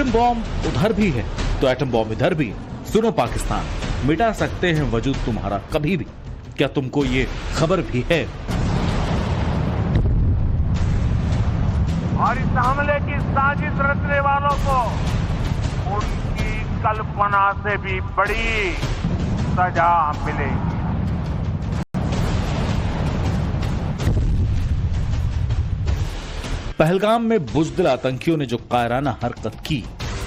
Atom bomb उधर भी है तो एटम बॉम्ब इधर भी है। सुनो पाकिस्तान, मिटा सकते हैं वजूद तुम्हारा कभी भी। क्या तुमको ये खबर भी है? और इस हमले की साजिश रचने वालों को उनकी कल्पना से भी बड़ी सजा मिलेगी। पहलगाम में बुज़दिल आतंकियों ने जो कायराना हरकत की,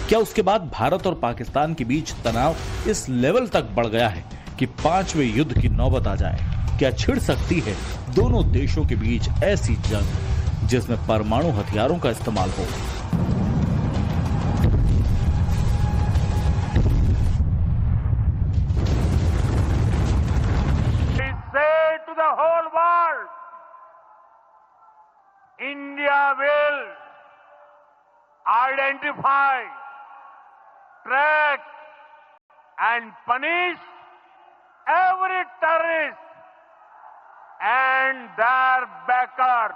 क्या उसके बाद भारत और पाकिस्तान के बीच तनाव इस लेवल तक बढ़ गया है कि 5वें युद्ध की नौबत आ जाए? क्या छिड़ सकती है दोनों देशों के बीच ऐसी जंग जिसमें परमाणु हथियारों का इस्तेमाल हो? India will identify, track and punish every terrorist and their backers.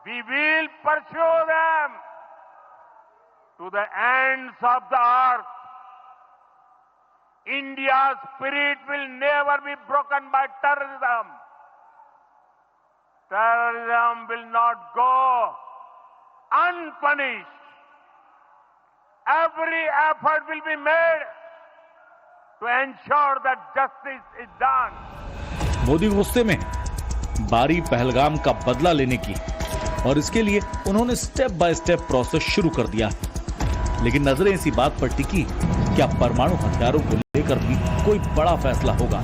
We will pursue them to the ends of the earth. India's spirit will never be broken by terrorism. Terrorism will not go unpunished. Every effort will be made to ensure that justice is done. Modi गुस्से में बारी पहलगाम का बदला लेने की, और इसके लिए उन्होंने स्टेप बाय स्टेप प्रोसेस शुरू कर दिया। लेकिन नजरें इसी बात पर टिकी, क्या परमाणु हथियारों को लेकर भी कोई बड़ा फैसला होगा?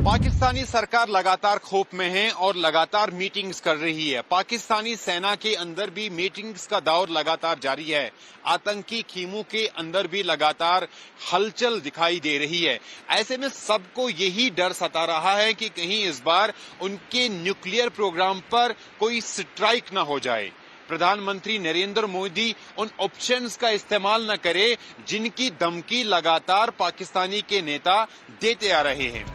पाकिस्तानी सरकार लगातार खौफ में है और लगातार मीटिंग्स कर रही है। पाकिस्तानी सेना के अंदर भी मीटिंग्स का दौर लगातार जारी है। आतंकी खीमों के अंदर भी लगातार हलचल दिखाई दे रही है। ऐसे में सबको यही डर सता रहा है कि कहीं इस बार उनके न्यूक्लियर प्रोग्राम पर कोई स्ट्राइक न हो जाए। प्रधानमंत्री नरेंद्र मोदी उन ऑप्शंस का इस्तेमाल न करे जिनकी धमकी लगातार पाकिस्तानी के नेता देते आ रहे हैं।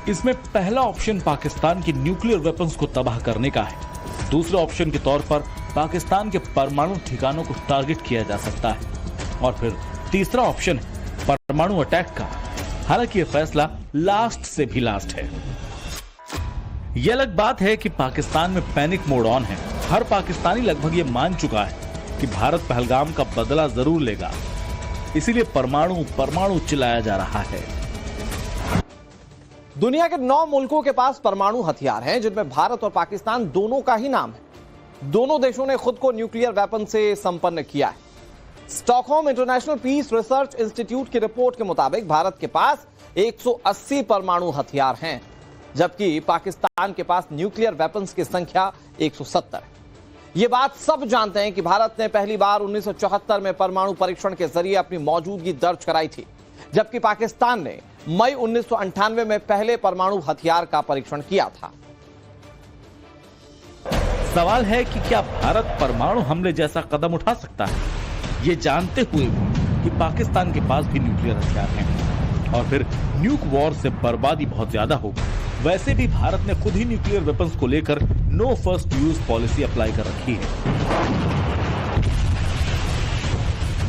इसमें पहला ऑप्शन पाकिस्तान के न्यूक्लियर वेपन्स को तबाह करने का है। दूसरे ऑप्शन के तौर पर पाकिस्तान के परमाणु ठिकानों को टारगेट किया जा सकता है। और फिर तीसरा ऑप्शन है परमाणु अटैक का। हालांकि यह फैसला लास्ट से भी लास्ट है। यह अलग बात है कि पाकिस्तान में पैनिक मोड ऑन है। हर पाकिस्तानी लगभग ये मान चुका है कि भारत पहलगाम का बदला जरूर लेगा। इसीलिए परमाणु चिल्लाया जा रहा है। दुनिया के 9 मुल्कों के पास परमाणु हथियार हैं, जिनमें भारत और पाकिस्तान दोनों का ही नाम है। दोनों देशों ने खुद को न्यूक्लियर वेपन से संपन्न किया है। Stockholm International Peace Research Institute की रिपोर्ट के मुताबिक भारत के पास 180 परमाणु हथियार हैं, जबकि पाकिस्तान के पास न्यूक्लियर वेपन्स की संख्या 170 है। यह बात सब जानते हैं कि भारत ने पहली बार 1974 में परमाणु परीक्षण के जरिए अपनी मौजूदगी दर्ज कराई थी, जबकि पाकिस्तान ने मई 1998 में पहले परमाणु हथियार का परीक्षण किया था। सवाल है कि क्या भारत परमाणु हमले जैसा कदम उठा सकता है, ये जानते हुए भी कि पाकिस्तान के पास भी न्यूक्लियर हथियार हैं, और फिर न्यूक वॉर से बर्बादी बहुत ज्यादा होगी। वैसे भी भारत ने खुद ही न्यूक्लियर वेपन्स को लेकर no first use policy apply कर रखी है।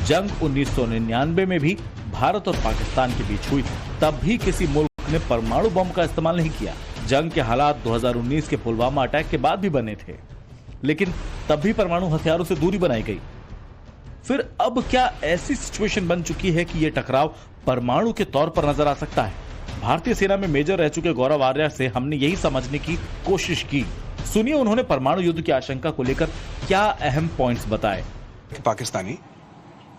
जंग 1999 में भी भारत और पाकिस्तान के बीच हुई, तब भी किसी मुल्क ने परमाणु बम का इस्तेमाल नहीं किया। जंग के हालात 2019 के पुलवामा अटैक के बाद भी बने थे, लेकिन तब भी परमाणु हथियारों से दूरी बनाई गई। फिर अब क्या ऐसी सिचुएशन बन चुकी है कि यह टकराव परमाणु के तौर पर नजर आ सकता है? भारतीय सेना में मेजर रह चुके गौरव आर्या से हमने यही समझने की कोशिश की। सुनिए उन्होंने परमाणु युद्ध की आशंका को लेकर क्या अहम पॉइंट्स बताए। पाकिस्तानी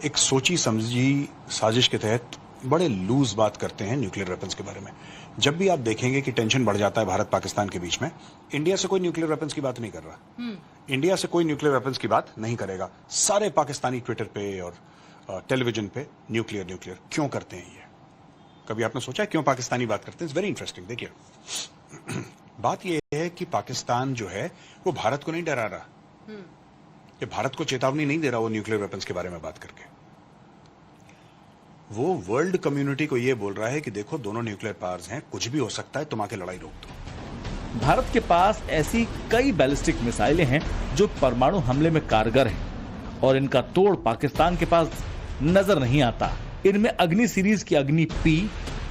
एक सोची समझी साजिश के तहत बड़े लूज बात करते हैं न्यूक्लियर वेपन्स के बारे में। जब भी आप देखेंगे कि टेंशन बढ़ जाता है भारत पाकिस्तान के बीच में, इंडिया से कोई न्यूक्लियर वेपन्स की बात नहीं कर रहा। इंडिया से कोई न्यूक्लियर वेपन्स की बात नहीं करेगा। सारे पाकिस्तानी ट्विटर पे और टेलीविजन पे न्यूक्लियर क्यों करते हैं? ये कभी आपने सोचा क्यों पाकिस्तानी बात करते हैं? It's very interesting. देखिए बात यह है कि पाकिस्तान जो है वो भारत को नहीं डरा रहा, ये भारत को चेतावनी नहीं दे रहा वो न्यूक्लियर वेपन्स के बारे में बात करके। वो वर्ल्ड कम्युनिटी को ये बोल रहा है कि देखो दोनों न्यूक्लियर पावर्स हैं, कुछ भी हो सकता है, तुम आके लड़ाई रोक दो। भारत के पास ऐसी कई बैलिस्टिक मिसाइलें हैं जो परमाणु हमले में कारगर हैं और इनका तोड़ पाकिस्तान के पास नजर नहीं आता। इनमें अग्नि सीरीज की अग्नि P,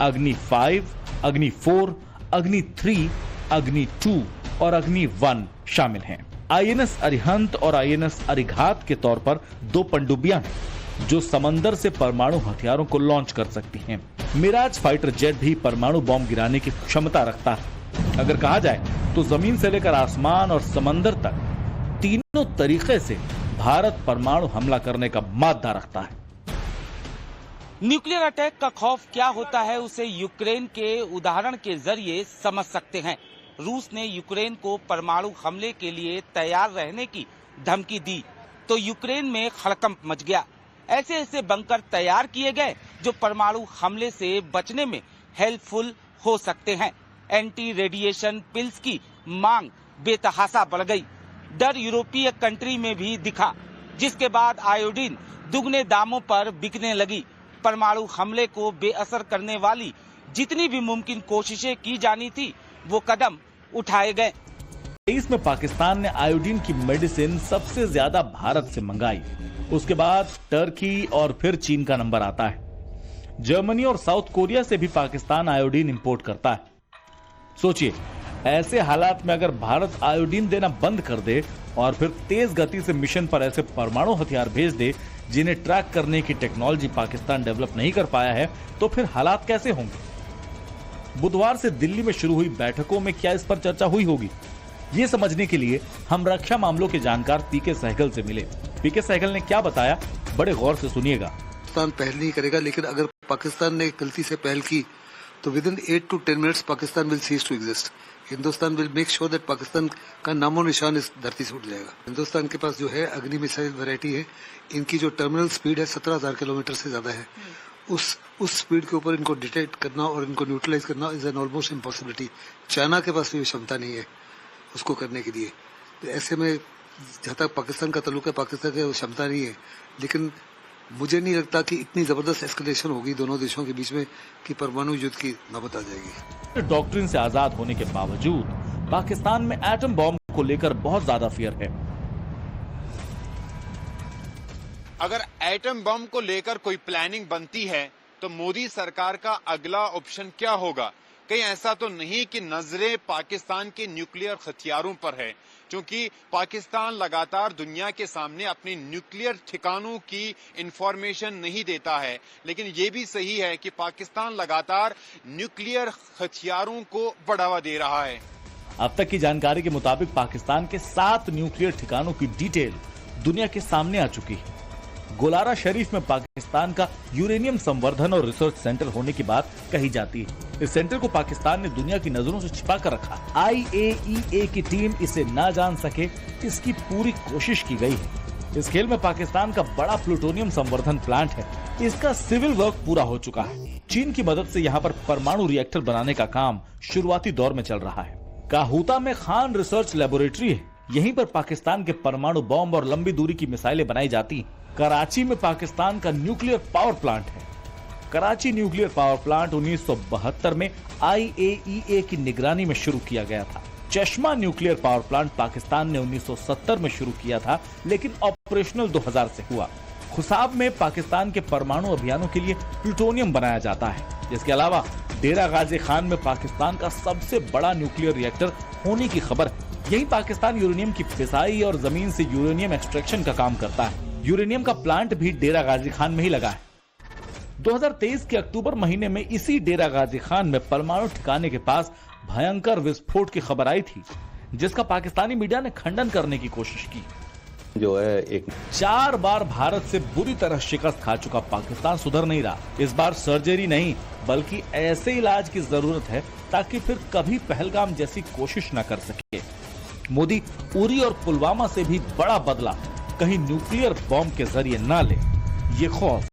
अग्नि 5, अग्नि 4, अग्नि 3, अग्नि 2 और अग्नि 1 शामिल हैं। INS अरिहंत और INS अरिघात के तौर पर दो पनडुब्बियां हैं जो समंदर से परमाणु हथियारों को लॉन्च कर सकती हैं। मिराज फाइटर जेट भी परमाणु बॉम्ब गिराने की क्षमता रखता है। अगर कहा जाए तो जमीन से लेकर आसमान और समंदर तक तीनों तरीके से भारत परमाणु हमला करने का मादा रखता है। न्यूक्लियर अटैक का खौफ क्या होता है उसे यूक्रेन के उदाहरण के जरिए समझ सकते हैं। रूस ने यूक्रेन को परमाणु हमले के लिए तैयार रहने की धमकी दी तो यूक्रेन में हड़कंप मच गया। ऐसे ऐसे बंकर तैयार किए गए जो परमाणु हमले से बचने में हेल्पफुल हो सकते हैं। एंटी रेडिएशन पिल्स की मांग बेतहाशा बढ़ गई। डर यूरोपीय कंट्री में भी दिखा, जिसके बाद आयोडीन दुगने दामों पर बिकने लगी। परमाणु हमले को बेअसर करने वाली जितनी भी मुमकिन कोशिशें की जानी थी वो कदम उठाए गए। 2023 में पाकिस्तान ने आयोडीन की मेडिसिन सबसे ज्यादा भारत से मंगाई। उसके बाद टर्की और फिर चीन का नंबर आता है। जर्मनी और साउथ कोरिया से भी पाकिस्तान आयोडीन इंपोर्ट करता है। सोचिए, ऐसे हालात में अगर भारत आयोडीन देना बंद कर दे और फिर तेज गति से मिशन पर ऐसे परमाणु हथियार भेज दे जिन्हें ट्रैक करने की टेक्नोलॉजी पाकिस्तान डेवलप नहीं कर पाया है, तो फिर हालात कैसे होंगे। बुधवार से दिल्ली में शुरू हुई बैठकों में क्या इस पर चर्चा हुई होगी, ये समझने के लिए हम रक्षा मामलों के जानकार पीके सहगल से मिले। पीके सहगल ने क्या बताया, बड़े गौर से सुनिएगा। पाकिस्तान पहल नहीं करेगा, लेकिन अगर पाकिस्तान ने गलती से पहल की तो within 8 to 10 minutes Pakistan will cease to exist. Hindustan will make sure that Pakistan का नामो निशान इस धरती से उठ जाएगा। हिंदुस्तान के पास जो है अग्नि मिसाइल वैरायटी है, इनकी जो टर्मिनल स्पीड है 17,000 किलोमीटर से ज्यादा है। उस स्पीड के ऊपर इनको डिटेक्ट करना और इनको न्यूट्रलाइज करना is an almost impossibility. China के पास भी क्षमता नहीं है उसको करने के लिए। तो ऐसे में जहाँ तक पाकिस्तान का ताल्लुक है, पाकिस्तान की क्षमता नहीं है, लेकिन मुझे नहीं लगता कि इतनी जबरदस्त एस्केलेशन होगी दोनों देशों के बीच में कि परमाणु युद्ध की नौबत आ जाएगी। डॉक्ट्रिन से आजाद होने के बावजूद पाकिस्तान में एटम बॉम्ब को लेकर बहुत ज्यादा फियर है। अगर एटम बम को लेकर कोई प्लानिंग बनती है तो मोदी सरकार का अगला ऑप्शन क्या होगा। कहीं ऐसा तो नहीं कि नजरें पाकिस्तान के न्यूक्लियर हथियारों पर है, क्योंकि पाकिस्तान लगातार दुनिया के सामने अपने न्यूक्लियर ठिकानों की इंफॉर्मेशन नहीं देता है। लेकिन ये भी सही है कि पाकिस्तान लगातार न्यूक्लियर हथियारों को बढ़ावा दे रहा है। अब तक की जानकारी के मुताबिक पाकिस्तान के 7 न्यूक्लियर ठिकानों की डिटेल दुनिया के सामने आ चुकी है। गोलारा शरीफ में पाकिस्तान का यूरेनियम संवर्धन और रिसर्च सेंटर होने की बात कही जाती है। इस सेंटर को पाकिस्तान ने दुनिया की नजरों से छिपा कर रखा। IAEA की टीम इसे ना जान सके, इसकी पूरी कोशिश की गई है। इस खेल में पाकिस्तान का बड़ा प्लूटोनियम संवर्धन प्लांट है। इसका सिविल वर्क पूरा हो चुका है। चीन की मदद से यहाँ पर परमाणु रिएक्टर बनाने का काम शुरुआती दौर में चल रहा है। काहूता में खान रिसर्च लेबोरेटरी है। यहीं पर पाकिस्तान के परमाणु बॉम्ब और लंबी दूरी की मिसाइलें बनाई जाती हैं। कराची में पाकिस्तान का न्यूक्लियर पावर प्लांट है। कराची न्यूक्लियर पावर प्लांट 1972 में IAEA की निगरानी में शुरू किया गया था। चश्मा न्यूक्लियर पावर प्लांट पाकिस्तान ने 1970 में शुरू किया था, लेकिन ऑपरेशनल 2000 से हुआ। खुसाब में पाकिस्तान के परमाणु अभियानों के लिए प्लूटोनियम बनाया जाता है। इसके अलावा डेरा गाजी खान में पाकिस्तान का सबसे बड़ा न्यूक्लियर रिएक्टर होने की खबर है। यही पाकिस्तान यूरेनियम की फिसाई और जमीन से यूरेनियम एक्सट्रैक्शन का काम करता है। यूरेनियम का प्लांट भी डेरा गाजी खान में ही लगा है। 2023 के अक्टूबर महीने में इसी डेरा गाजी खान में परमाणु ठिकाने के पास भयंकर विस्फोट की खबर आई थी, जिसका पाकिस्तानी मीडिया ने खंडन करने की कोशिश की। जो है एक 4 बार भारत से बुरी तरह शिकस्त खा चुका पाकिस्तान सुधर नहीं रहा। इस बार सर्जरी नहीं बल्कि ऐसे इलाज की जरूरत है ताकि फिर कभी पहलगाम जैसी कोशिश न कर सके। मोदी उरी और पुलवामा से भी बड़ा बदला कहीं न्यूक्लियर बॉम्ब के जरिए ना ले, ये खौफ